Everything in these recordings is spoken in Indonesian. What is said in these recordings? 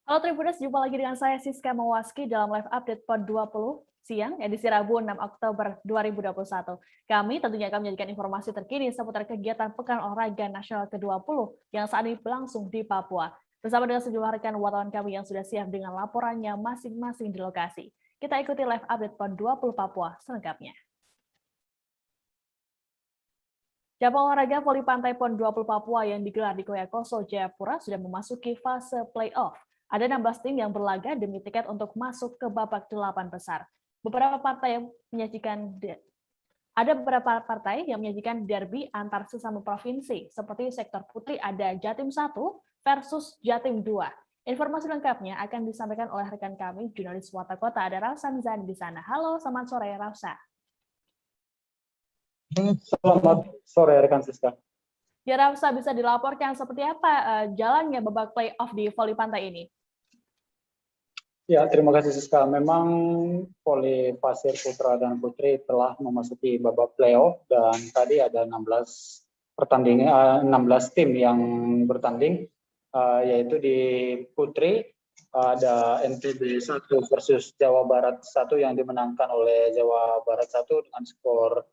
Halo Tribuners, jumpa lagi dengan saya Siska Mawaski dalam live update PON 20 siang, edisi Rabu 6 Oktober 2021. Kami tentunya akan menyajikan informasi terkini seputar kegiatan Pekan Olahraga Nasional ke-20 yang saat ini berlangsung di Papua. Bersama dengan sejumlah rekan wartawan kami yang sudah siap dengan laporannya masing-masing di lokasi. Kita ikuti live update PON 20 Papua selengkapnya. Cabang olahraga voli pantai PON 20 Papua yang digelar di Koyakoso, Jayapura sudah memasuki fase play-off. Ada 16 tim yang berlaga demi tiket untuk masuk ke babak 8 besar. Beberapa partai yang menyajikan derby antar sesama provinsi, seperti sektor putri ada Jatim 1 versus Jatim 2. Informasi lengkapnya akan disampaikan oleh rekan kami, jurnalis Warta Kota, ada Rausan Zan di sana. Halo, selamat sore Rausa. Selamat sore rekan Siska. Ya Rausa, bisa dilaporkan seperti apa jalannya babak play-off di voli pantai ini? Ya, terima kasih Siska. Memang voli pasir putra dan putri telah memasuki babak playoff dan tadi ada 16 tim yang bertanding, yaitu di putri ada NTB 1 versus Jawa Barat 1 yang dimenangkan oleh Jawa Barat 1 dengan skor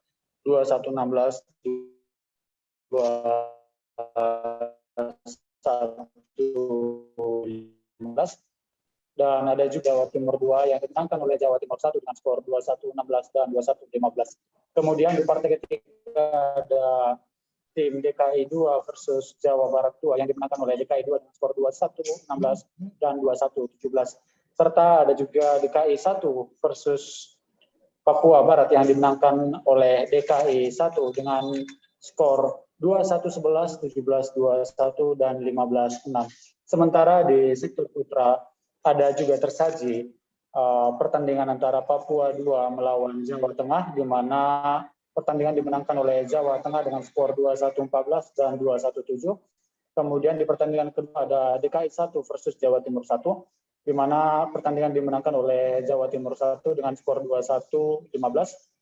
21-16, 21-15. Dan ada juga Jawa Timur 2 yang dimenangkan oleh Jawa Timur 1 dengan skor 21-16 dan 21-15. Kemudian di partai ketiga ada tim DKI 2 versus Jawa Barat 2 yang dimenangkan oleh DKI 2 dengan skor 21-16 dan 21-17. Serta ada juga DKI 1 versus Papua Barat yang dimenangkan oleh DKI 1 dengan skor 21-11, 17-21, dan 15-6. Sementara di sektor putra ada juga tersaji pertandingan antara Papua 2 melawan Jawa Tengah, di mana pertandingan dimenangkan oleh Jawa Tengah dengan skor 21-14 dan 21-7. Kemudian di pertandingan kedua ada DKI 1 versus Jawa Timur 1, di mana pertandingan dimenangkan oleh Jawa Timur 1 dengan skor 21-15,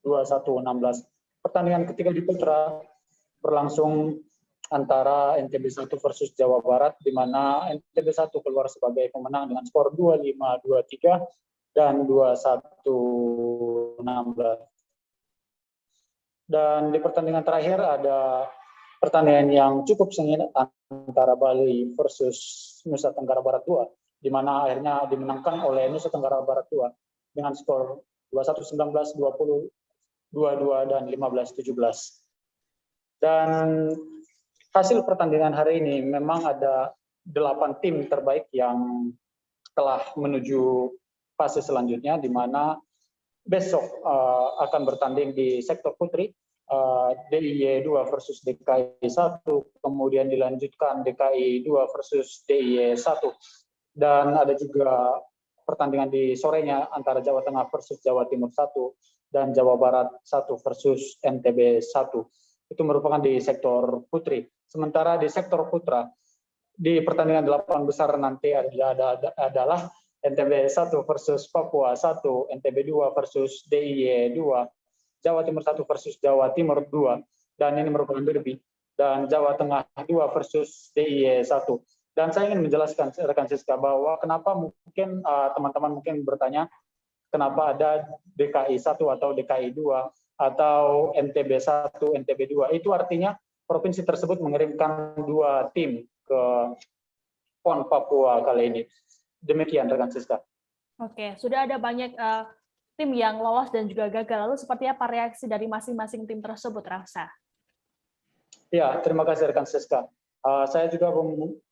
21-16. Pertandingan ketiga di putra berlangsung antara NTB 1 versus Jawa Barat, di mana NTB 1 keluar sebagai pemenang dengan skor 25-23 dan 21-16. Dan di pertandingan terakhir ada pertandingan yang cukup sengit antara Bali versus Nusa Tenggara Barat 2, di mana akhirnya dimenangkan oleh Nusa Tenggara Barat 2 dengan skor 21-19, 20, 22, dan 15-17. Dan hasil pertandingan hari ini memang ada 8 tim terbaik yang telah menuju fase selanjutnya, di mana besok akan bertanding di sektor putri, DIY 2 versus DKI 1, kemudian dilanjutkan DKI 2 versus DIY 1, dan ada juga pertandingan di sorenya antara Jawa Tengah versus Jawa Timur 1, dan Jawa Barat 1 versus NTB 1. Itu merupakan di sektor putri. Sementara di sektor putra, di pertandingan 8 besar nanti adalah NTB 1 versus Papua 1, NTB 2 versus DIY 2, Jawa Timur 1 versus Jawa Timur 2, dan ini merupakan derby, dan Jawa Tengah 2 versus DIY 1. Dan saya ingin menjelaskan rekan Siska bahwa kenapa mungkin teman-teman mungkin bertanya kenapa ada DKI 1 atau DKI 2 atau NTB 1, NTB 2. Itu artinya provinsi tersebut mengirimkan 2 tim ke PON Papua kali ini. Demikian rekan Siska. Oke, sudah ada banyak tim yang lolos dan juga gagal. Lalu seperti apa reaksi dari masing-masing tim tersebut, Rafsa? Ya, terima kasih rekan Siska. Saya juga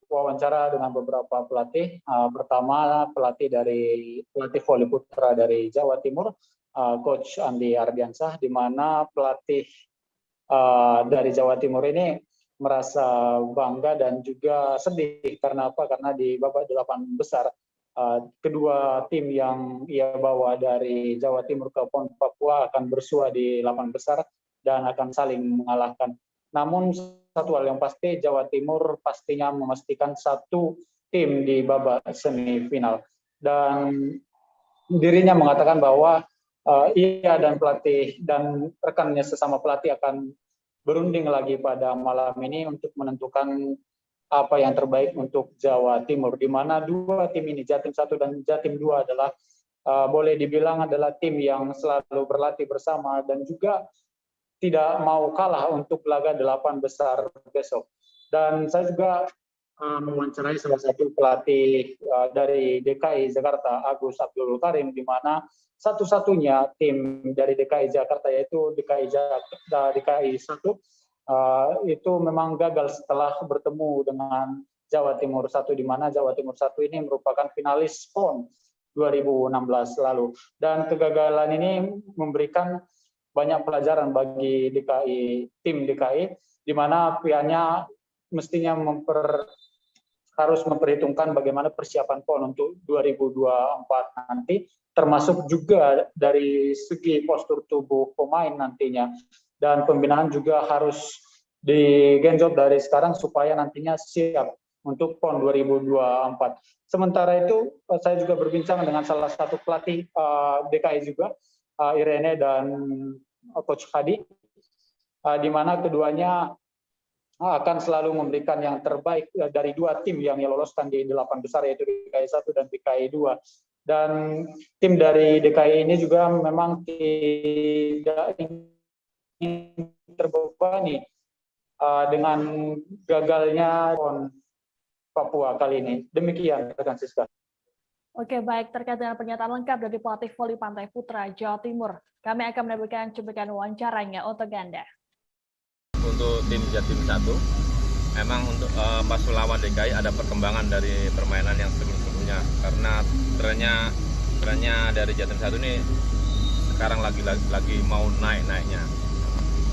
wawancara dengan beberapa pelatih. Pertama pelatih voli putra dari Jawa Timur, Coach Andi Ardiansah, di mana pelatih dari Jawa Timur ini merasa bangga dan juga sedih. Karena apa? Karena di babak 8 besar, kedua tim yang ia bawa dari Jawa Timur ke PON Papua akan bersua di 8 besar dan akan saling mengalahkan. Namun satu hal yang pasti, Jawa Timur pastinya memastikan 1 tim di babak semifinal. Dan dirinya mengatakan bahwa ia dan pelatih dan rekannya sesama pelatih akan berunding lagi pada malam ini untuk menentukan apa yang terbaik untuk Jawa Timur, di mana dua tim ini, Jatim 1 dan Jatim 2 adalah boleh dibilang adalah tim yang selalu berlatih bersama dan juga tidak mau kalah untuk laga 8 besar besok. Dan saya juga mewawancarai salah satu pelatih dari DKI Jakarta, Agus Abdul Karim, di mana satu-satunya tim dari DKI Jakarta yaitu DKI 1 itu memang gagal setelah bertemu dengan Jawa Timur 1, di mana Jawa Timur 1 ini merupakan finalis PON 2016 lalu. Dan kegagalan ini memberikan banyak pelajaran bagi tim DKI, di mana pihaknya mestinya harus memperhitungkan bagaimana persiapan PON untuk 2024 nanti, termasuk juga dari segi postur tubuh pemain nantinya. Dan pembinaan juga harus digenjot dari sekarang supaya nantinya siap untuk PON 2024. Sementara itu, saya juga berbincang dengan salah satu pelatih DKI juga, Irene dan Coach Hadi, di mana keduanya akan selalu memberikan yang terbaik dari dua tim yang diloloskan di 8 besar, yaitu DKI 1 dan DKI 2. Dan tim dari DKI ini juga memang tidak ingin terbebani dengan gagalnya PON Papua kali ini. Demikian, rekan Siska. Oke, baik. Terkait dengan pernyataan lengkap dari pelatih voli Pantai Putra Jawa Timur, kami akan menampilkan cuplikan wawancaranya untuk Anda. Untuk tim Jatim 1, memang untuk pas melawan DKI ada perkembangan dari permainan yang sebelum-sebelumnya, karena trennya dari Jatim 1 ini sekarang lagi mau naiknya.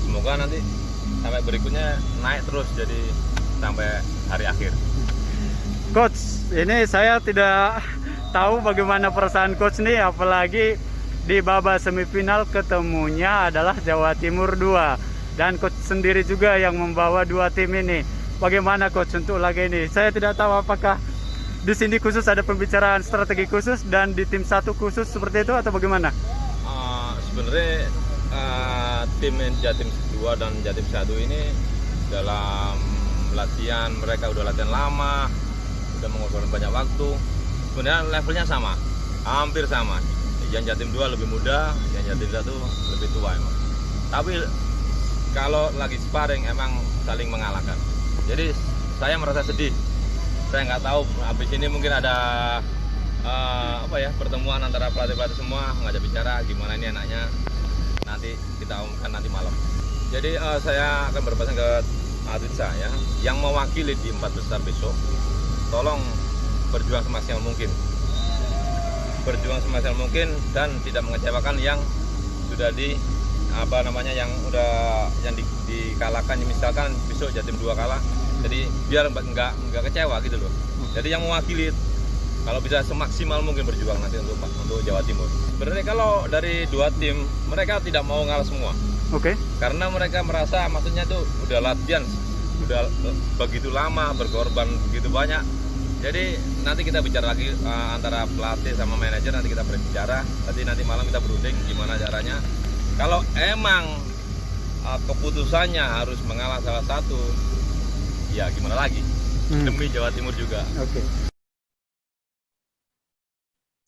Semoga nanti sampai berikutnya naik terus, jadi sampai hari akhir. Coach, ini saya tidak tahu bagaimana perasaan Coach nih, apalagi di babak semifinal ketemunya adalah Jawa Timur 2. Dan Coach sendiri juga yang membawa dua tim ini. Bagaimana Coach untuk laga ini? Saya tidak tahu apakah di sini khusus ada pembicaraan strategi khusus dan di tim 1 khusus seperti itu atau bagaimana? Sebenarnya tim Jatim 2 dan Jatim 1 ini dalam latihan, mereka udah latihan lama, udah mengorbankan banyak waktu. Sebenarnya levelnya sama, hampir sama. Yang Jatim 2 lebih muda, yang Jatim 1 lebih tua emang. Tapi kalau lagi sparring emang saling mengalahkan. Jadi saya merasa sedih. Saya nggak tahu, habis ini mungkin ada pertemuan antara pelatih-pelatih semua, ngajak bicara gimana ini anaknya. Nanti kita umumkan nanti malam. Jadi saya akan berpesan ke atlet saya yang mewakili di 4 besar besok, tolong berjuang semaksimal mungkin. Berjuang semaksimal mungkin dan tidak mengecewakan yang sudah yang dikalahkan. Misalkan besok Jatim 2 kalah, jadi biar nggak kecewa gitu loh. Jadi yang mewakili kalau bisa semaksimal mungkin berjuang nanti untuk Jawa Timur. Sebenarnya kalau dari dua tim, mereka tidak mau ngalah semua. Oke. Karena mereka merasa maksudnya tuh udah latihan, udah begitu lama, berkorban begitu banyak. Jadi nanti kita bicara lagi antara pelatih sama manajer, nanti kita berbicara. Nanti malam kita berunding gimana caranya. Kalau emang keputusannya harus mengalah salah satu, ya gimana lagi? Demi Jawa Timur juga. Oke.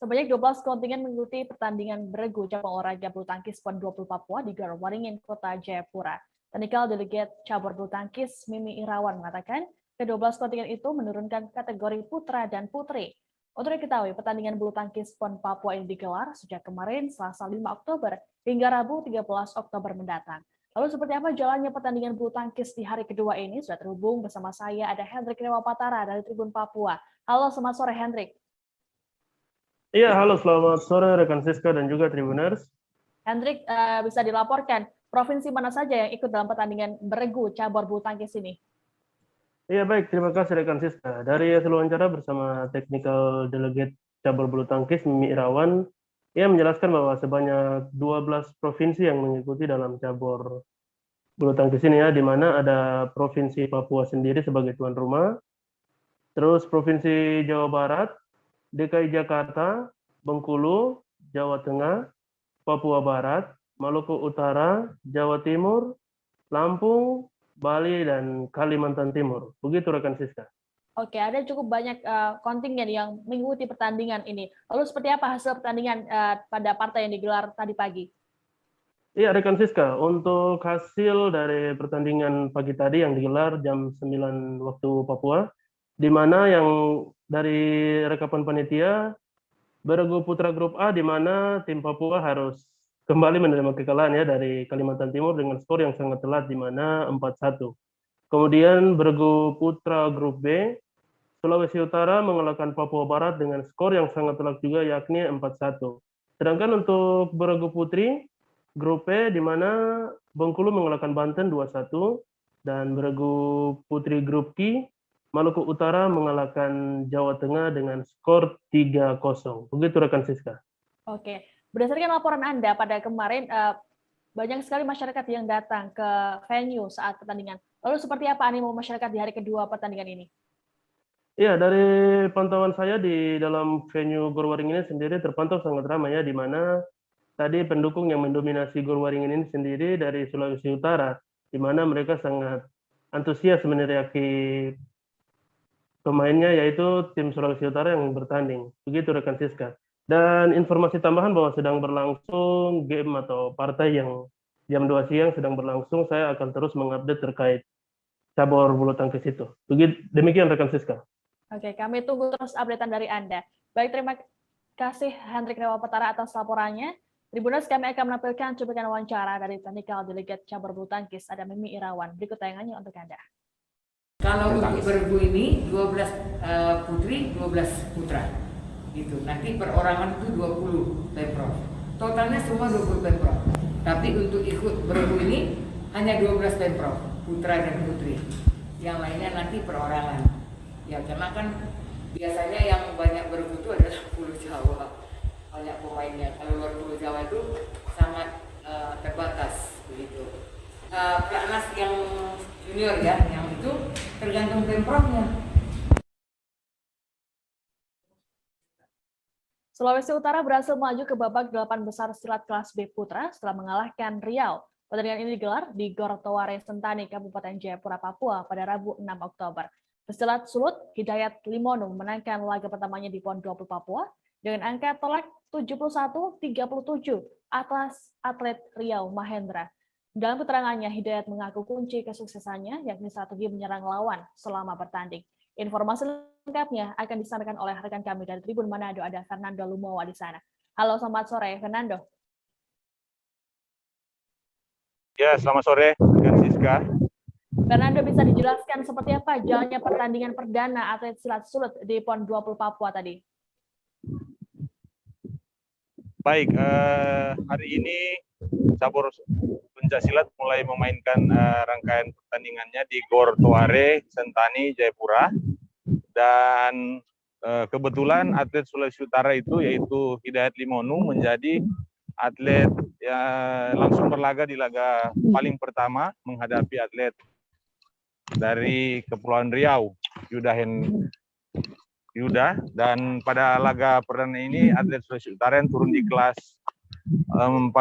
Sebanyak 12 kontingen mengikuti pertandingan beregu cabang olahraga bulu tangkis PON 20 Papua di Gor Waringin, Kota Jayapura. Technical Delegate Cabur Bulu Tangkis Mimi Irawan mengatakan, ke-12 kontingen itu menurunkan kategori putra dan putri. Untuk diketahui, pertandingan bulu tangkis PON Papua ini digelar sejak kemarin Selasa 5 Oktober hingga Rabu 13 Oktober mendatang. Lalu seperti apa jalannya pertandingan bulu tangkis di hari kedua ini? Sudah terhubung bersama saya ada Hendrik Rewapatara dari Tribun Papua. Halo, selamat sore Hendrik. Iya, halo, selamat sore rekan Siska dan juga Tribuners. Hendrik, bisa dilaporkan provinsi mana saja yang ikut dalam pertandingan beregu cabur bulu tangkis ini? Iya, baik, terima kasih rekan Siska. Dari hasil wawancara bersama Technical Delegate Cabur Bulu Tangkis Mimi Irawan, ia menjelaskan bahwa sebanyak 12 provinsi yang mengikuti dalam cabur bulu tangkis ini ya, di mana ada Provinsi Papua sendiri sebagai tuan rumah, terus Provinsi Jawa Barat, DKI Jakarta, Bengkulu, Jawa Tengah, Papua Barat, Maluku Utara, Jawa Timur, Lampung, Bali, dan Kalimantan Timur. Begitu rekan Siska. Oke, ada cukup banyak kontingen yang mengikuti pertandingan ini. Lalu seperti apa hasil pertandingan pada partai yang digelar tadi pagi? Iya, rekan Siska, untuk hasil dari pertandingan pagi tadi yang digelar jam 9 waktu Papua, di mana yang dari rekapan panitia, beregu putra grup A, di mana tim Papua harus kembali menerima kekalahan ya dari Kalimantan Timur dengan skor yang sangat telat, di mana 4-1. Kemudian beregu putra grup B, Sulawesi Utara mengalahkan Papua Barat dengan skor yang sangat telak juga, yakni 4-1. Sedangkan untuk beregu putri, grup E, di mana Bengkulu mengalahkan Banten 2-1, dan beregu putri grup Q, Maluku Utara mengalahkan Jawa Tengah dengan skor 3-0. Begitu rekan Siska. Oke, berdasarkan laporan Anda pada kemarin, banyak sekali masyarakat yang datang ke venue saat pertandingan. Lalu seperti apa animo masyarakat di hari kedua pertandingan ini? Iya, dari pantauan saya di dalam venue Gorwaringin ini sendiri terpantau sangat ramai ya, di mana tadi pendukung yang mendominasi Gorwaringin ini sendiri dari Sulawesi Utara, di mana mereka sangat antusias meneriaki pemainnya, yaitu tim Sulawesi Utara yang bertanding. Begitu rekan Siska. Dan informasi tambahan bahwa sedang berlangsung game atau partai yang jam 2 siang sedang berlangsung, saya akan terus mengupdate terkait cabur bulu tangkis itu. Demikian rekan Siska. Oke, kami tunggu terus updatean dari Anda. Baik, terima kasih Hendrik Rewapetara atas laporannya. Tribuners, kami akan menampilkan cuplikan wawancara dari Technical Delegate Cabur Bulu Tangkis, ada Mimi Irawan. Berikut tayangannya untuk Anda. Kalau untuk bergu ini 12 putri, 12 putra. Gitu. Nanti perorangan itu 20 pemprov. Totalnya semua 20 pemprov. Tapi untuk ikut bergu ini hanya 12 pemprov, putra dan putri. Yang lainnya nanti perorangan. Ya, karena kan biasanya yang banyak bergu itu adalah Pulau Jawa, banyak pemainnya. Kalau luar Pulau Jawa itu sangat terbatas begitu. Pelatnas yang junior ya, yang itu tergantung pemprovnya. Sulawesi Utara berhasil maju ke babak 8 besar silat kelas B putra setelah mengalahkan Riau. Pertandingan ini digelar di Gor Toware Sentani, Kabupaten Jayapura, Papua pada Rabu 6 Oktober. Pesilat sulut Hidayat Limono memenangkan laga pertamanya di PON 20 Papua dengan angka telak 71-37 atas atlet Riau Mahendra. Dalam keterangannya, Hidayat mengaku kunci kesuksesannya yakni strategi menyerang lawan selama bertanding. Informasi lengkapnya akan disampaikan oleh rekan kami dari Tribun Manado, ada Fernando Lumowa di sana. Halo, selamat sore, Fernando. Ya, selamat sore, rekan Siska. Fernando, bisa dijelaskan seperti apa jalannya pertandingan perdana atlet silat sulut di PON 20 Papua tadi? Baik, hari ini cabur pencaksilat mulai memainkan rangkaian pertandingannya di Gor Toware Sentani, Jayapura. Dan kebetulan atlet Sulawesi Utara itu yaitu Hidayat Limono menjadi atlet langsung berlaga di laga paling pertama menghadapi atlet dari Kepulauan Riau, Yuda, dan pada laga perdana ini atlet Sulawesi Utara yang turun di kelas 40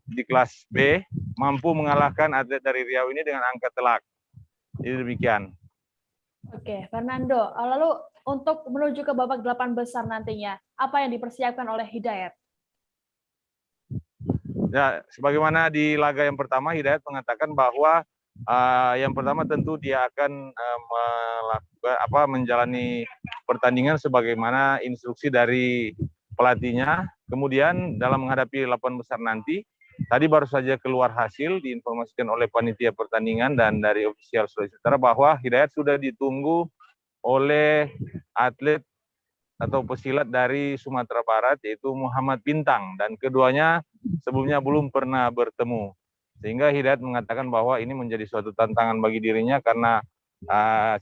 di kelas B mampu mengalahkan atlet dari Riau ini dengan angka telak. Jadi demikian. Oke, Fernando. Lalu untuk menuju ke babak 8 besar nantinya, apa yang dipersiapkan oleh Hidayat? Ya, sebagaimana di laga yang pertama, Hidayat mengatakan bahwa yang pertama tentu dia akan menjalani pertandingan sebagaimana instruksi dari pelatihnya. Kemudian dalam menghadapi 8 besar nanti, tadi baru saja keluar hasil diinformasikan oleh panitia pertandingan dan dari ofisial Sulawesi Utara bahwa Hidayat sudah ditunggu oleh atlet atau pesilat dari Sumatera Barat yaitu Muhammad Bintang, dan keduanya sebelumnya belum pernah bertemu. Sehingga Hidayat mengatakan bahwa ini menjadi suatu tantangan bagi dirinya karena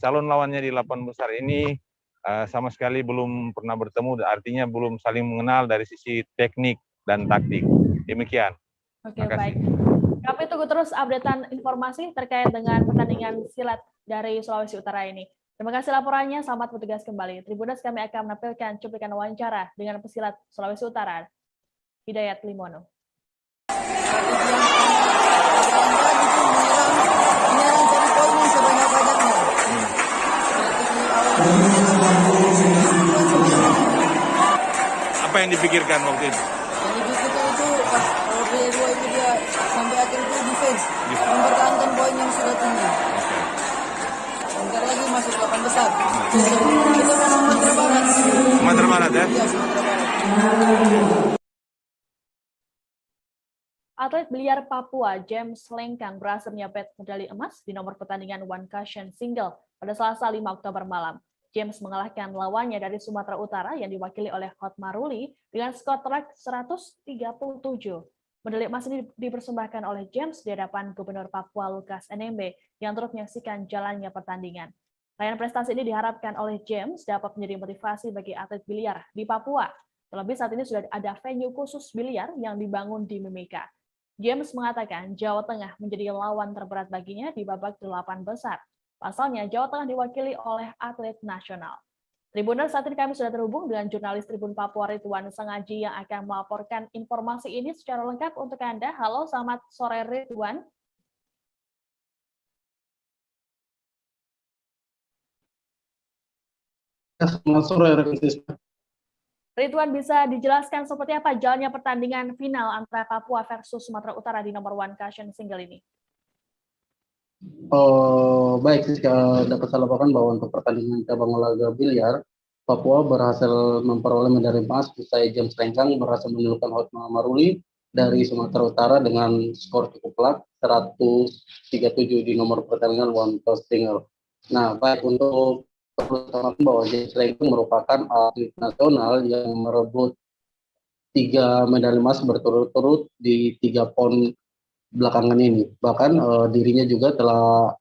calon lawannya di 8 besar ini sama sekali belum pernah bertemu, artinya belum saling mengenal dari sisi teknik dan taktik. Demikian. Oke, baik. Kami tunggu terus updatean informasi terkait dengan pertandingan silat dari Sulawesi Utara ini. Terima kasih laporannya, selamat bertugas kembali. Tribuners, kami akan menampilkan cuplikan wawancara dengan pesilat Sulawesi Utara, Hidayat Limono. yang dipikirkan waktu itu? Yang dipikirkan itu pas B2 itu dia sampai akhir itu defense, mempertahankan poin yang sudah tinggi. Bentar lagi masuk 8 besar. Kita mau Sumatera Barat. Sumatera Barat ya? Iya, Sumatera Barat. Atlet biliar Papua James Lengkang berhasil menyabet medali emas di nomor pertandingan one cushion single pada Selasa 5 Oktober malam. James mengalahkan lawannya dari Sumatera Utara yang diwakili oleh Hotmaruli dengan skor telak 137. Medali emas ini dipersembahkan oleh James di hadapan Gubernur Papua Lukas NMB yang turut menyaksikan jalannya pertandingan. Raihan prestasi ini diharapkan oleh James dapat menjadi motivasi bagi atlet biliar di Papua. Terlebih saat ini sudah ada venue khusus biliar yang dibangun di Mimika. James mengatakan Jawa Tengah menjadi lawan terberat baginya di babak 8 besar. Pasalnya, Jawa Tengah diwakili oleh atlet nasional. Tribuners, saat ini kami sudah terhubung dengan jurnalis Tribun Papua Ridwan Sengaji yang akan melaporkan informasi ini secara lengkap untuk Anda. Halo, selamat sore Ridwan. Selamat sore, rekan. Ridwan, bisa dijelaskan seperti apa jalannya pertandingan final antara Papua versus Sumatera Utara di nomor one cushion single ini? Baik, dapat saya laporkan bahwa untuk pertandingan cabang olahraga biliar, Papua berhasil memperoleh medali emas usai James Lengkang berhasil menyelupkan Hotmaruli dari Sumatera Utara dengan skor cukup telak 137 di nomor pertandingan one cushion single. Nah, baik, untuk perlu ditambahkan bahwa James Lengkang merupakan atlet nasional yang merebut 3 medali emas berturut-turut di 3 PON belakangan ini. Bahkan dirinya juga telah,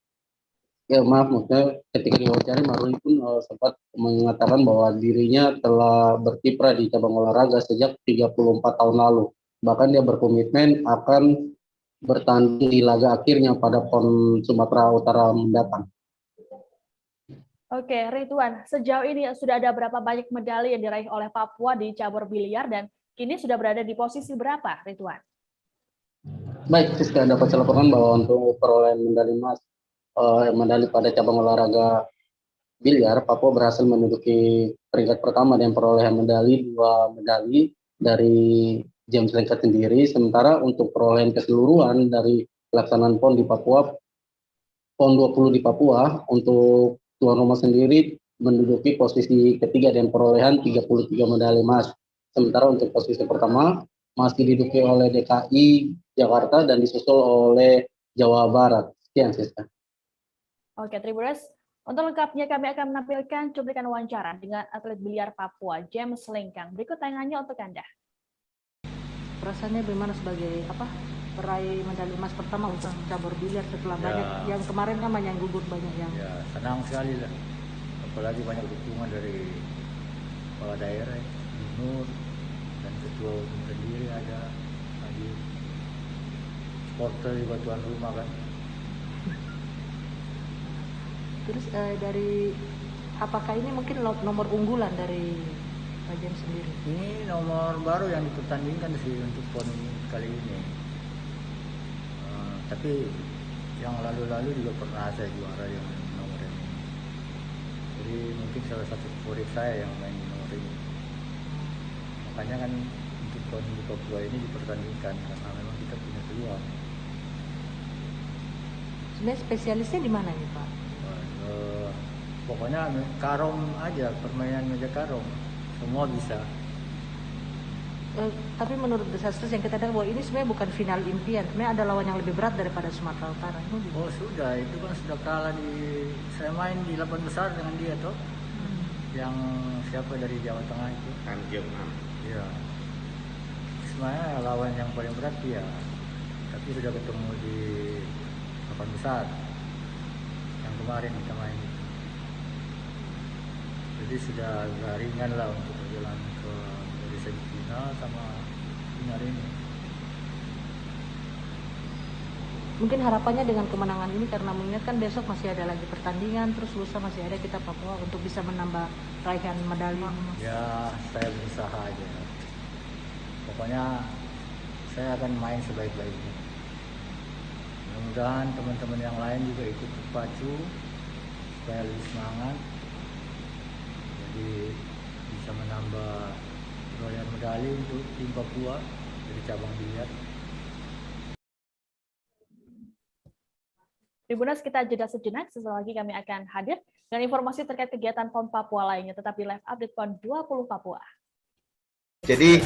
maksudnya ketika diwawancara Maruli pun sempat mengatakan bahwa dirinya telah berkiprah di cabang olahraga sejak 34 tahun lalu. Bahkan dia berkomitmen akan bertanding di laga akhirnya pada PON Sumatera Utara mendatang. Oke, Ridwan, sejauh ini sudah ada berapa banyak medali yang diraih oleh Papua di cabur biliar dan kini sudah berada di posisi berapa, Ridwan? Baik, Siska, dapat saya laporkan bahwa untuk perolehan medali emas, medali pada cabang olahraga biliar, Papua berhasil menduduki peringkat pertama dengan perolehan medali 2 medali dari James Lengkang sendiri. Sementara untuk perolehan keseluruhan dari pelaksanaan PON di Papua, PON 20 di Papua, untuk tuan rumah sendiri menduduki posisi ketiga dengan perolehan 33 medali emas. Sementara untuk posisi pertama masih diduduki oleh DKI Jakarta dan disusul oleh Jawa Barat. Sekian, Siska. Oke, Tribuners, untuk lengkapnya kami akan menampilkan cuplikan wawancara dengan atlet biliar Papua James Lengkang. Berikut tayangannya untuk Anda. Perasaannya bagaimana sebagai peraih medali emas pertama untuk cabur biliar setelah banyak yang kemarin kan banyak yang gugur, banyak yang senang sekali lah, apalagi banyak dukungan dari kepala daerah, gubernur dan ketua umum sendiri, ada lagi supporter juga tuan rumah kan. Terus dari apakah ini mungkin nomor unggulan dari Pak James sendiri? Ini nomor baru yang dipertandingkan sih untuk PON kali ini. Tapi yang lalu-lalu juga pernah saya juara yang nomor ini. Jadi mungkin salah satu favorit saya yang main di nomor ini. Makanya kan untuk PON di Papua ini dipertandingkan karena memang kita punya peluang. Sebenarnya spesialisnya di mana nih, Pak? Pokoknya karong aja, permainan meja karong, semua bisa. Tapi menurut desastres yang kita dengar bahwa ini sebenarnya bukan final impian, sebenarnya ada lawan yang lebih berat daripada Sumatera Utara. Oh sudah, itu kan sudah kalah saya main di 8 besar dengan dia tuh. Yang siapa dari Jawa Tengah itu? Vietnam. Iya. Sebenarnya lawan yang paling berat dia. Tapi sudah ketemu di 8 besar. Yang kemarin kita main itu. Jadi sudah agak ringan lah untuk berjalan ke semifinal sama final ini. Mungkin harapannya dengan kemenangan ini karena mengingat kan besok masih ada lagi pertandingan, terus lusa masih ada kita Papua untuk bisa menambah raihan medali. Ya, saya berusaha aja. Pokoknya saya akan main sebaik-baiknya. Mudah-mudahan teman-teman yang lain juga ikut terpacu supaya lebih semangat. Jadi bisa menambah perolehan medali untuk tim Papua dari cabang biliar. Tribunas, kita jeda sejenak, sesaat lagi kami akan hadir dengan informasi terkait kegiatan PON Papua lainnya, tetap di live update PON 20 Papua. Jadi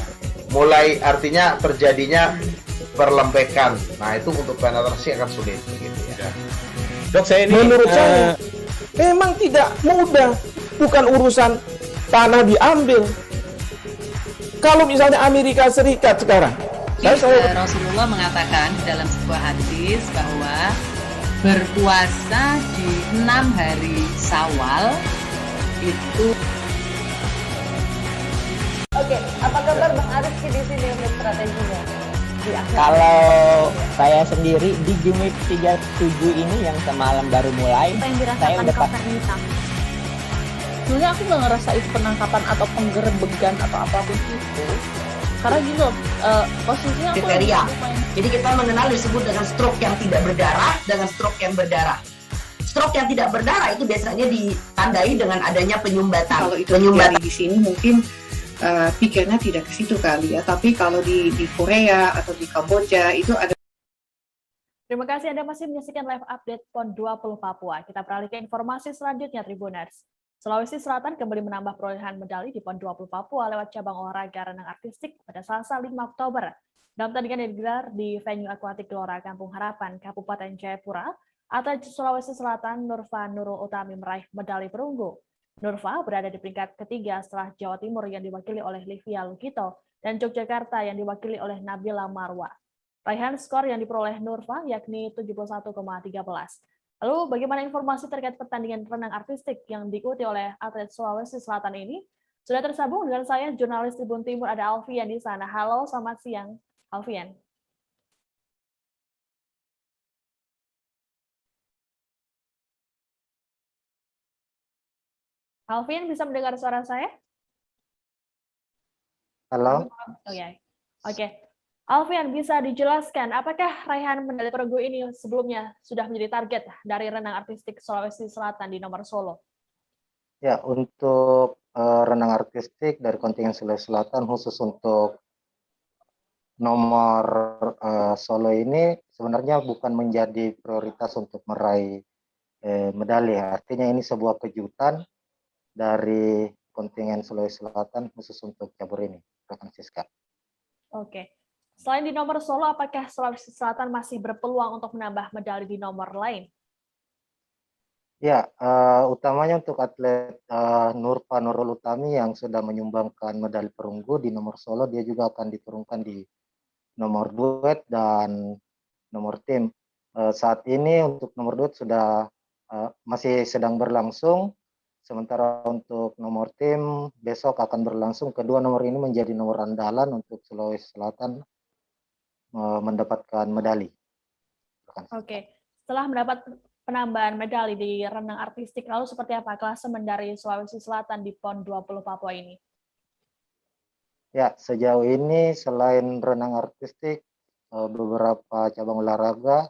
mulai artinya terjadinya perlembekan. Nah itu untuk penetrasi akan sulit. Gitu ya. Dok, saya ini menurut saya memang tidak mudah, bukan urusan tanah diambil. Kalau misalnya Amerika Serikat sekarang, Rasulullah mengatakan dalam sebuah hadis bahwa berpuasa di 6 hari Syawal itu. Oke, apa kabar Bang Arifki di sini untuk strateginya? Kalau saya sendiri di Game Week 37 ini yang semalam baru mulai, saya udah Sebenarnya aku nggak ngerasa itu penangkapan atau penggerebegan atau apapun itu. Karena gitu, posisinya aku kriteria. Jadi kita mengenal disebut dengan stroke yang tidak berdarah dengan stroke yang berdarah. Stroke yang tidak berdarah itu biasanya ditandai dengan adanya penyumbatan. Kalau itu terjadi di sini mungkin pikirnya tidak ke situ kali ya. Tapi kalau di Korea atau di Kamboja itu ada. Terima kasih Anda masih menyaksikan live update PON 20 Papua. Kita beralih ke informasi selanjutnya, Tribuners. Sulawesi Selatan kembali menambah perolehan medali di PON 20 Papua lewat cabang olahraga renang artistik pada Selasa 5 Oktober. Dalam pertandingan yang digelar di venue akuatik Gelora Kampung Harapan, Kabupaten Jayapura, atlet Sulawesi Selatan Nurfa Nurul Utami meraih medali perunggu. Nurfa berada di peringkat ketiga setelah Jawa Timur yang diwakili oleh Livia Lukito dan Yogyakarta yang diwakili oleh Nabila Marwa. Raihan skor yang diperoleh Nurfa yakni 71,13. Lalu bagaimana informasi terkait pertandingan renang artistik yang diikuti oleh atlet Sulawesi Selatan ini? Sudah tersambung dengan saya, jurnalis Tribun Timur, ada Alfian di sana. Halo, selamat siang, Alfian. Alfian, bisa mendengar suara saya? Halo. Oke. Alfian, bisa dijelaskan apakah raihan medali perunggu ini sebelumnya sudah menjadi target dari renang artistik Sulawesi Selatan di nomor solo? Ya, untuk renang artistik dari kontingen Sulawesi Selatan khusus untuk nomor solo ini sebenarnya bukan menjadi prioritas untuk meraih medali. Artinya ini sebuah kejutan dari kontingen Sulawesi Selatan khusus untuk cabur ini, rekan Siska. Oke. Selain di nomor solo, apakah Sulawesi Selatan masih berpeluang untuk menambah medali di nomor lain? Ya, utamanya untuk atlet Nurfa Nurul Utami yang sudah menyumbangkan medali perunggu di nomor solo, dia juga akan diturunkan di nomor duet dan nomor tim. Saat ini untuk nomor duet sudah masih sedang berlangsung, sementara untuk nomor tim besok akan berlangsung. Kedua nomor ini menjadi nomor andalan untuk Sulawesi Selatan mendapatkan medali. Oke, setelah mendapat penambahan medali di renang artistik, lalu seperti apa klasemen dari Sulawesi Selatan di PON 20 Papua ini? Ya, sejauh ini selain renang artistik, beberapa cabang olahraga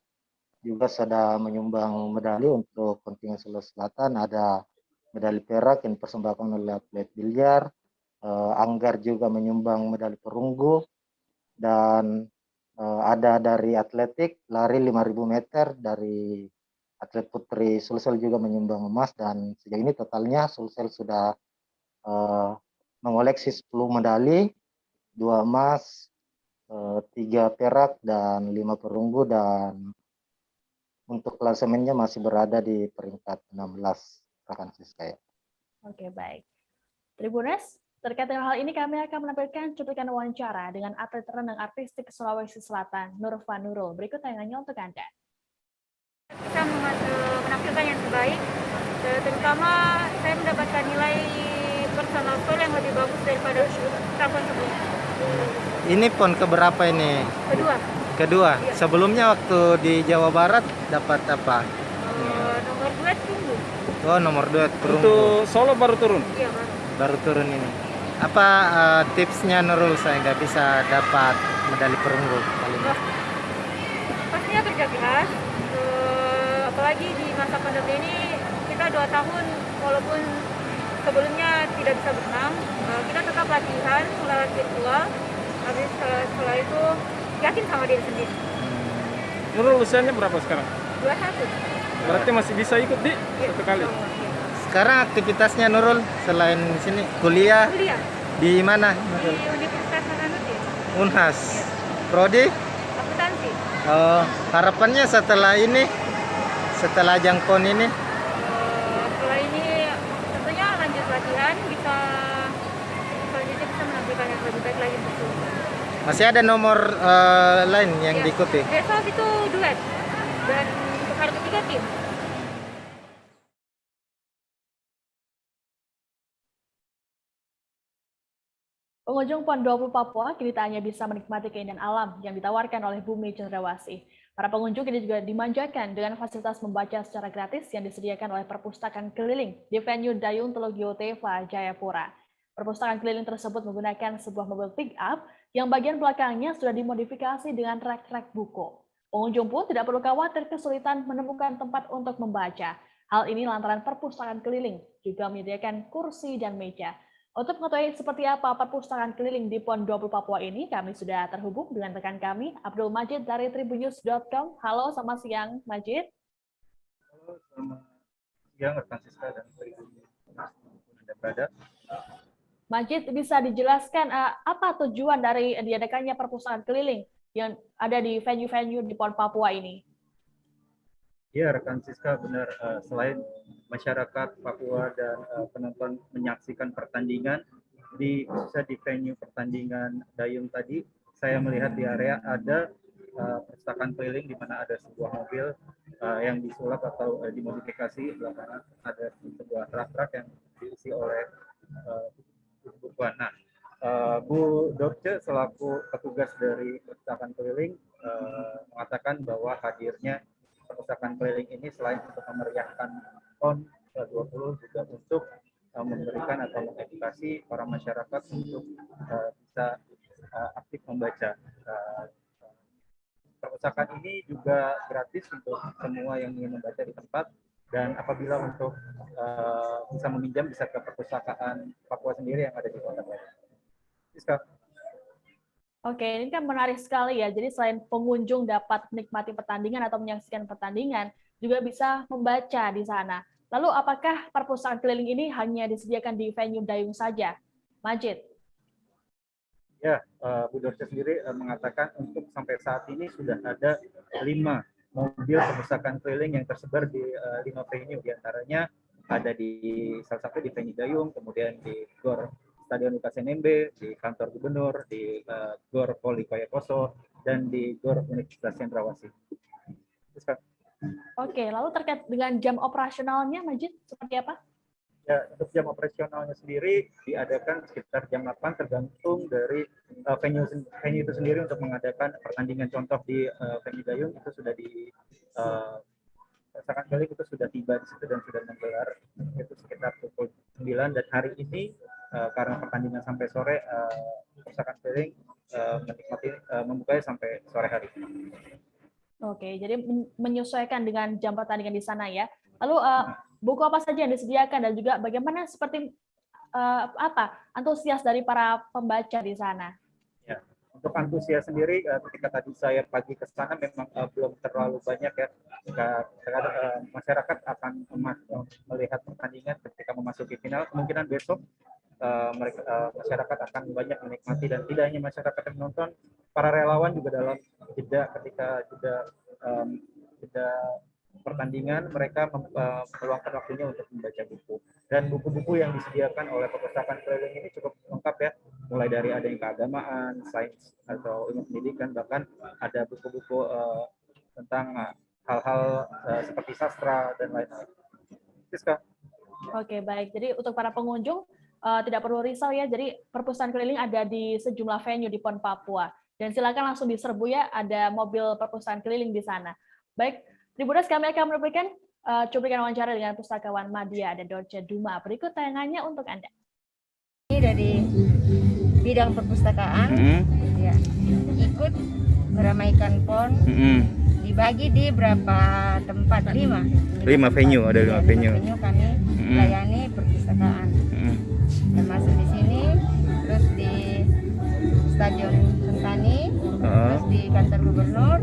juga sudah menyumbang medali untuk kontingen Sulawesi Selatan. Ada medali perak yang dipersembahkan oleh atlet biliar, Anggar juga menyumbang medali perunggu, dan ada dari atletik lari 5.000 meter dari atlet putri Sulsel juga menyumbang emas, dan sejauh ini totalnya Sulsel sudah mengoleksi 10 medali, 2 emas, 3 perak dan 5 perunggu, dan untuk klasemennya masih berada di peringkat 16 rekan Siska. Oke, baik. Tribunes, terkait dengan hal ini kami akan menampilkan cuplikan wawancara dengan atlet renang artistik Sulawesi Selatan, Nurfa Nurul. Berikut tayangannya untuk Anda. Bisa menampilkan yang terbaik, terutama saya mendapatkan nilai personal foul yang lebih bagus daripada tahun sebelumnya. Ini PON keberapa ini? Kedua. Iya. Sebelumnya waktu di Jawa Barat dapat apa? Nomor 2 perunggu. Oh, nomor 2 perunggu. Untuk solo baru turun? Iya, baru turun ini. Apa tipsnya Nurul saya nggak bisa dapat medali perunggu kali ini? Pastinya kerja keras. Apalagi di masa pandemi ini kita 2 tahun walaupun sebelumnya tidak bisa berenang, kita tetap latihan melalui virtual. Habis setelah itu yakin sama diri sendiri. Nurul usianya berapa sekarang? 21. Berarti masih bisa ikut di satu kali. Sekarang aktivitasnya Nurul selain di sini kuliah? Kuliah. Di mana? Di Universitas Hasanuddin. Unhas. Prodi? Akuntansi. Oh, harapannya setelah ini, setelah Jangkon ini? Setelah ini tentunya lanjut latihan, bisa selanjutnya bisa menampilkan yang lebih baik lagi untuk seluruh. Masih ada nomor lain yang diikuti? Besok itu duet dan untuk hari ketiga tim. Pengunjung PON 20 Papua kini tak hanya bisa menikmati keindahan alam yang ditawarkan oleh Bumi Cendrawasih. Para pengunjung kini juga dimanjakan dengan fasilitas membaca secara gratis yang disediakan oleh perpustakaan keliling di venue Dayung Telugio Teva, Jayapura. Perpustakaan keliling tersebut menggunakan sebuah mobil pick-up yang bagian belakangnya sudah dimodifikasi dengan rak-rak buku. Pengunjung pun tidak perlu khawatir kesulitan menemukan tempat untuk membaca. Hal ini lantaran perpustakaan keliling juga menyediakan kursi dan meja. Untuk mengetahui seperti apa perpustakaan keliling di PON 20 Papua ini, kami sudah terhubung dengan rekan kami, Abdul Majid dari tribunnews.com. Halo, selamat siang, Majid. Halo, selamat siang, rekan Siska dan Anda berada. Majid, bisa dijelaskan apa tujuan dari diadakannya perpustakaan keliling yang ada di venue-venue di PON Papua ini? Ya, rekan Siska, benar. Selain masyarakat Papua dan penonton menyaksikan pertandingan khususnya di venue pertandingan Dayung tadi, saya melihat di area ada perpustakaan keliling di mana ada sebuah mobil yang disulap atau dimodifikasi. Belakangan ada sebuah rak-rak yang diisi oleh buku-bukuan. Nah, Bu Dorce selaku petugas dari perpustakaan keliling mengatakan bahwa hadirnya perpustakaan keliling ini selain untuk memeriahkan PON 20 juga untuk memberikan atau mengedukasi para masyarakat untuk bisa aktif membaca. Perpustakaan ini juga gratis untuk semua yang ingin membaca di tempat, dan apabila untuk bisa meminjam bisa ke perpustakaan Papua sendiri yang ada di Kota Baru. Oke, ini kan menarik sekali ya. Jadi selain pengunjung dapat menikmati pertandingan atau menyaksikan pertandingan, juga bisa membaca di sana. Lalu apakah perpustakaan keliling ini hanya disediakan di venue Dayung saja? Majid? Ya, Bu Dorce sendiri mengatakan untuk sampai saat ini sudah ada 5 mobil perpustakaan keliling yang tersebar di 5 venue. Di antaranya ada di salah satu di venue Dayung, kemudian di Gor Stadion Lukas NMB, di kantor gubernur, di Gor Poli Koyakoso, dan di Gor Universitas Cendrawasih. Oke, lalu terkait dengan jam operasionalnya, Majid, seperti apa? Ya, untuk jam operasionalnya sendiri diadakan sekitar jam 8 tergantung dari venue itu sendiri untuk mengadakan pertandingan. Contoh di venue Dayung itu sudah di perpustakaan keliling itu sudah tiba di situ dan sudah menggelar itu sekitar pukul 9, dan hari ini karena pertandingan sampai sore, perpustakaan keliling membukanya sampai sore hari. Oke, jadi menyesuaikan dengan jam pertandingan di sana ya. Lalu buku apa saja yang disediakan dan juga bagaimana seperti antusias dari para pembaca di sana? Ya, untuk antusias sendiri ketika tadi saya pagi ke sana memang belum terlalu banyak ya. Masyarakat akan melihat pertandingan ketika memasuki final. Kemungkinan besok masyarakat akan banyak menikmati, dan tidak hanya masyarakat yang menonton, para relawan juga dalam jeda ketika jeda pertandingan mereka meluangkan waktunya untuk membaca buku. Dan buku-buku yang disediakan oleh perpustakaan keliling ini cukup lengkap ya, mulai dari ada yang keagamaan, sains atau ilmu pendidikan, bahkan ada buku-buku tentang hal-hal seperti sastra dan lain-lain. Siska. Oke, baik. Jadi untuk para pengunjung tidak perlu risau ya. Jadi perpustakaan keliling ada di sejumlah venue di PON Papua. Dan silakan langsung diserbu ya, ada mobil perpustakaan keliling di sana. Baik, Tribuners, kami akan memberikan cuplikan wawancara dengan pustakawan Madia dan Dorce Duma. Berikut tayangannya untuk Anda. Ini dari bidang perpustakaan, ya, ikut meramaikan PON, dibagi di berapa tempat? 5 venue, ada 5 venue. Kami layani perpustakaan. Stadion Sentani, terus di kantor gubernur,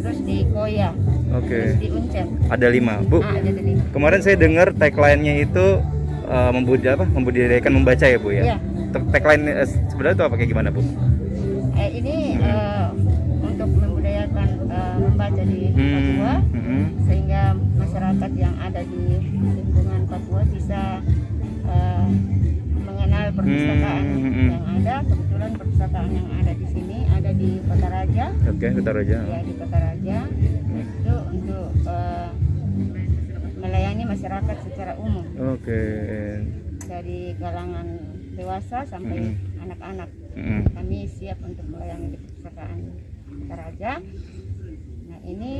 terus di Koya, terus di Uncen. Ada 5, Bu. Ada 5. Kemarin saya dengar tagline-nya itu membudidayakan membaca ya, Bu ya. Iya. Tagline sebenarnya itu apa, kayak gimana, Bu? Ini untuk membudayakan membaca di Papua, sehingga masyarakat yang ada di lingkungan Papua bisa mengenal perpustakaan yang ada. Kebetulan perpustakaan yang ada di sini ada di Kota Raja. Kota Raja. Ya, di Kota Raja. Itu untuk melayani masyarakat secara umum. Dari kalangan dewasa sampai anak-anak. Kami siap untuk melayani di perpustakaan Kota Raja. Nah, ini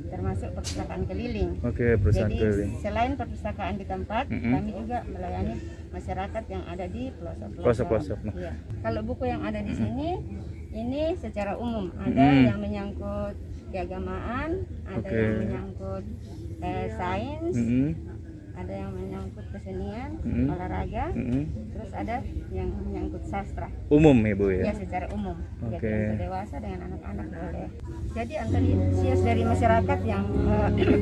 termasuk perpustakaan keliling. Perpustakaan Jadi keliling. selain perpustakaan di tempat, kami juga melayani masyarakat yang ada di pelosok-pelosok. Ya. Kalau buku yang ada di sini, ini secara umum. Ada yang menyangkut keagamaan, ada yang menyangkut sains, ada yang menyangkut kesenian, olahraga, terus ada yang menyangkut sastra. Umum ya, Bu ya? Ya, secara umum. Jadi untuk dewasa dengan anak-anak boleh. Jadi antusias dari masyarakat yang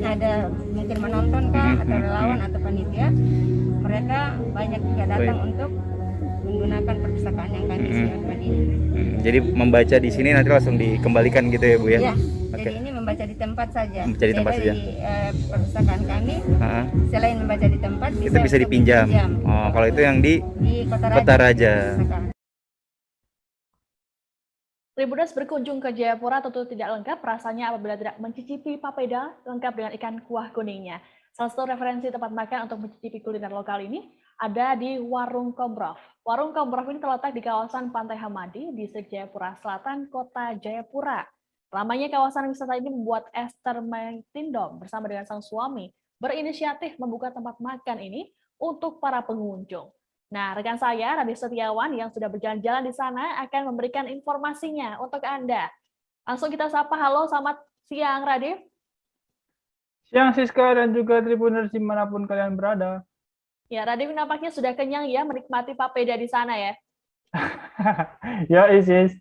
ada mungkin menonton kah, atau relawan atau panitia, mereka banyak juga datang untuk menggunakan perpustakaan yang kami siapkan ini. Jadi membaca di sini nanti langsung dikembalikan gitu ya, Bu ya? Iya. Jadi ini membaca di tempat saja. Membaca di tempat saja. Di perpustakaan kami, selain membaca di tempat, itu bisa dipinjam. Oh, kalau itu yang di Kota Raja. Tribuners berkunjung ke Jayapura tentu tidak lengkap rasanya apabila tidak mencicipi papeda lengkap dengan ikan kuah kuningnya. Salah satu referensi tempat makan untuk mencicipi kuliner lokal ini ada di Warung Kombrov. Warung Kombrov ini terletak di kawasan Pantai Hamadi, Distrik Jayapura Selatan, Kota Jayapura. Lamanya kawasan wisata ini membuat Esther Maitindom bersama dengan sang suami berinisiatif membuka tempat makan ini untuk para pengunjung. Nah, rekan saya, Radif Setiawan, yang sudah berjalan-jalan di sana akan memberikan informasinya untuk Anda. Langsung kita sapa, halo, selamat siang, Radif. Siang, Siska, dan juga Tribuners dimanapun kalian berada. Ya, Radif nampaknya sudah kenyang ya menikmati papeda di sana ya? Ya, Isis.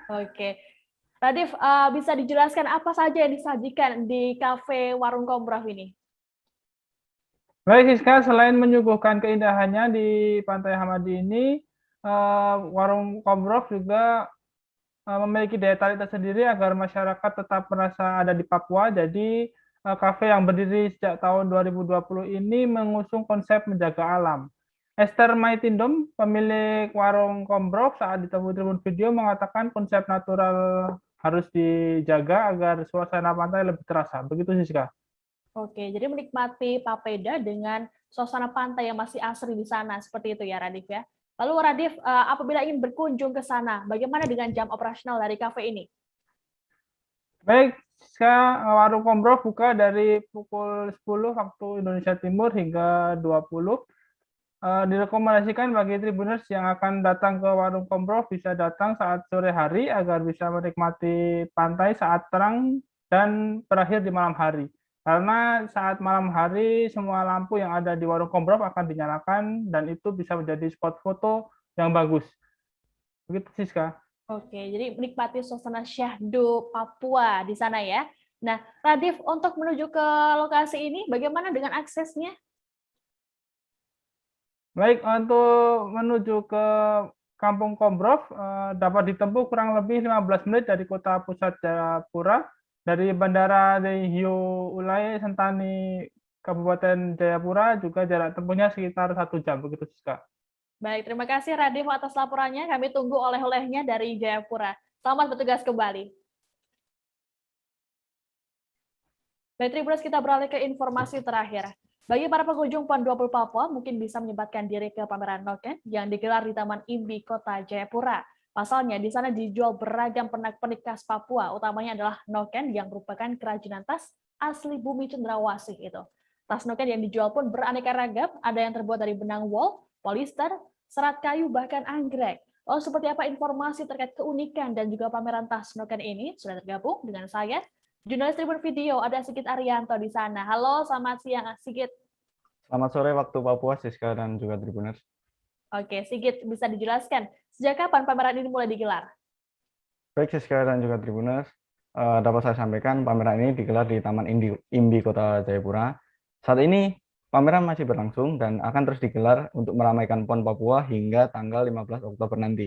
Oke. Radif, bisa dijelaskan apa saja yang disajikan di kafe Warung Kombrov ini? Baik, Siska, selain menyuguhkan keindahannya di Pantai Hamadi ini, Warung Kombrov juga memiliki daya tarik tersendiri agar masyarakat tetap merasa ada di Papua. Jadi, kafe yang berdiri sejak tahun 2020 ini mengusung konsep menjaga alam. Esther Maitindom, pemilik Warung Kombrov, saat ditemui Tribun Video mengatakan konsep natural harus dijaga agar suasana pantai lebih terasa. Begitu, Siska. Oke, jadi menikmati papeda dengan suasana pantai yang masih asri di sana, seperti itu ya, Radif ya. Lalu Radif, apabila ingin berkunjung ke sana, bagaimana dengan jam operasional dari kafe ini? Baik, Warung Kombrov buka dari pukul 10 waktu Indonesia Timur hingga 20. Direkomendasikan bagi Tribuners yang akan datang ke Warung Kombrov bisa datang saat sore hari agar bisa menikmati pantai saat terang dan berakhir di malam hari. Karena saat malam hari semua lampu yang ada di Warung Kombrov akan dinyalakan dan itu bisa menjadi spot foto yang bagus. Begitu, Siska. Oke, jadi menikmati suasana syahdu Papua di sana ya. Nah, Radif, untuk menuju ke lokasi ini bagaimana dengan aksesnya? Baik, untuk menuju ke Kampung Kombrov dapat ditempuh kurang lebih 15 menit dari kota pusat Jayapura. Dari Bandara Deihiu Ulai Sentani Kabupaten Jayapura juga jarak tempuhnya sekitar 1 jam. Begitu, Siska. Baik, terima kasih Radif atas laporannya. Kami tunggu oleh-olehnya dari Jayapura. Selamat bertugas kembali. Baik, Tribuners, kita beralih ke informasi terakhir. Bagi para pengunjung PON 20 Papua, mungkin bisa menyempatkan diri ke pameran Noken yang digelar di Taman Imbi, Kota Jayapura. Pasalnya, di sana dijual beragam pernak-pernik khas Papua, utamanya adalah noken yang merupakan kerajinan tas asli bumi Cendrawasih itu. Tas noken yang dijual pun beraneka ragam, ada yang terbuat dari benang wol, polister, serat kayu, bahkan anggrek. Lalu seperti apa informasi terkait keunikan dan juga pameran tas noken ini? Sudah tergabung dengan saya, jurnalis Tribun Video, ada Sigit Arianto di sana. Halo, selamat siang, Sigit. Selamat sore waktu Papua, Siska dan juga Tribuners. Oke, Sigit, bisa dijelaskan sejak kapan pameran ini mulai digelar? Baik Siska dan juga Tribuners, dapat saya sampaikan pameran ini digelar di Taman IMBI Kota Jayapura. Saat ini pameran masih berlangsung dan akan terus digelar untuk meramaikan PON Papua hingga tanggal 15 Oktober nanti.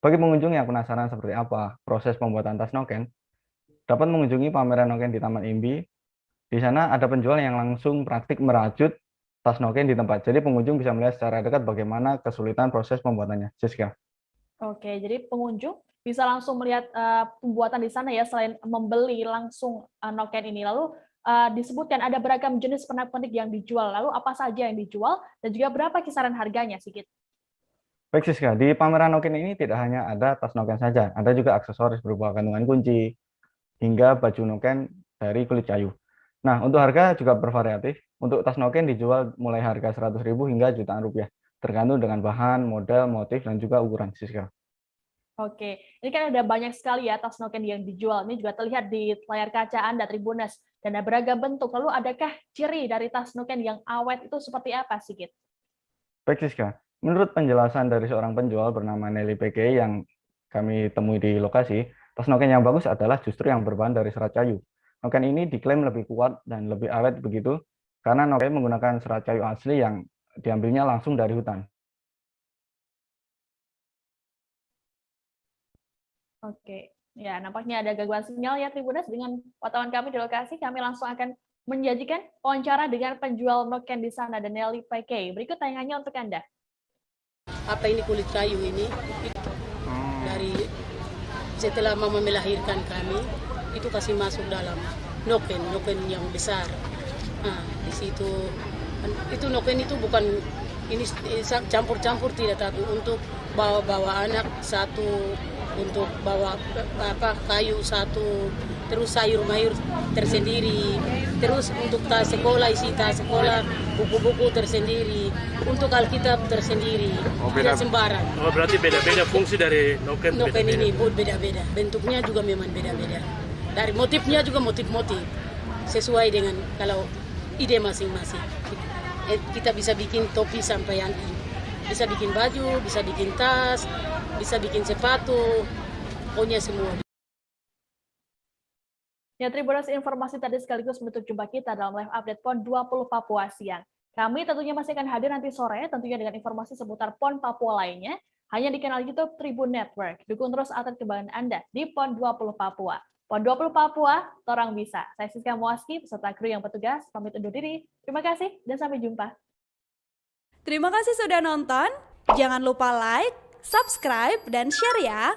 Bagi pengunjung yang penasaran seperti apa proses pembuatan tas noken, dapat mengunjungi pameran noken di Taman IMBI. Di sana ada penjual yang langsung praktik merajut tas noken di tempat. Jadi pengunjung bisa melihat secara dekat bagaimana kesulitan proses pembuatannya. Siska. Oke, jadi pengunjung bisa langsung melihat pembuatan di sana ya, selain membeli langsung noken ini. Lalu disebutkan ada beragam jenis pernak-pernik yang dijual. Lalu apa saja yang dijual dan juga berapa kisaran harganya, Sigit? Baik Siska, di pameran noken ini tidak hanya ada tas noken saja, ada juga aksesoris berupa gantungan kunci hingga baju noken dari kulit kayu. Nah, untuk harga juga bervariatif. Untuk tas noken dijual mulai harga 100.000 hingga jutaan rupiah, tergantung dengan bahan, model, motif, dan juga ukuran, Siska. Oke, ini kan ada banyak sekali ya tas noken yang dijual. Ini juga terlihat di layar kaca Anda, Tribuners, dan ada beragam bentuk. Lalu adakah ciri dari tas noken yang awet itu seperti apa, Sigit? Baik Siska, menurut penjelasan dari seorang penjual bernama Nelly PK yang kami temui di lokasi, tas noken yang bagus adalah justru yang berbahan dari serat kayu. Noken ini diklaim lebih kuat dan lebih awet begitu, karena noken menggunakan serat kayu asli yang diambilnya langsung dari hutan. Oke, ya nampaknya ada gangguan sinyal ya Tribuners dengan wartawan kami di lokasi. Kami langsung akan menjanjikan wawancara dengan penjual noken di sana, Nelly PK. Berikut tayangannya untuk Anda. Apa ini kulit kayu ini? Dari setelah mama melahirkan kami, itu kasih masuk dalam noken yang besar. Nah, di situ itu noken itu bukan ini campur-campur tidak, tapi untuk bawa anak satu, untuk bawa kayu satu, terus sayur mayur tersendiri, terus untuk tas sekolah, isi tas sekolah, buku-buku tersendiri, untuk Alkitab tersendiri, tidak sembarang. Oh, berarti beda-beda fungsi dari noken ini, beda-beda, bentuknya juga memang beda-beda, dari motifnya juga motif-motif sesuai dengan kalau ide masing-masing. Kita bisa bikin topi sampai yang ini, bisa bikin baju, bisa bikin tas, bisa bikin sepatu, pokoknya semua. Ya, Tribuners, informasi tadi sekaligus menutup jumpa kita dalam live update PON 20 Papua siang. Kami tentunya masih akan hadir nanti sore, tentunya dengan informasi seputar PON Papua lainnya, hanya di kanal YouTube Tribun Network. Dukung terus atlet kebanggaan Anda di PON 20 Papua. PON 20 Papua, torang bisa. Saya Siska Muaski, beserta kru yang bertugas, pamit undur diri. Terima kasih dan sampai jumpa. Terima kasih sudah nonton. Jangan lupa like, subscribe, dan share ya.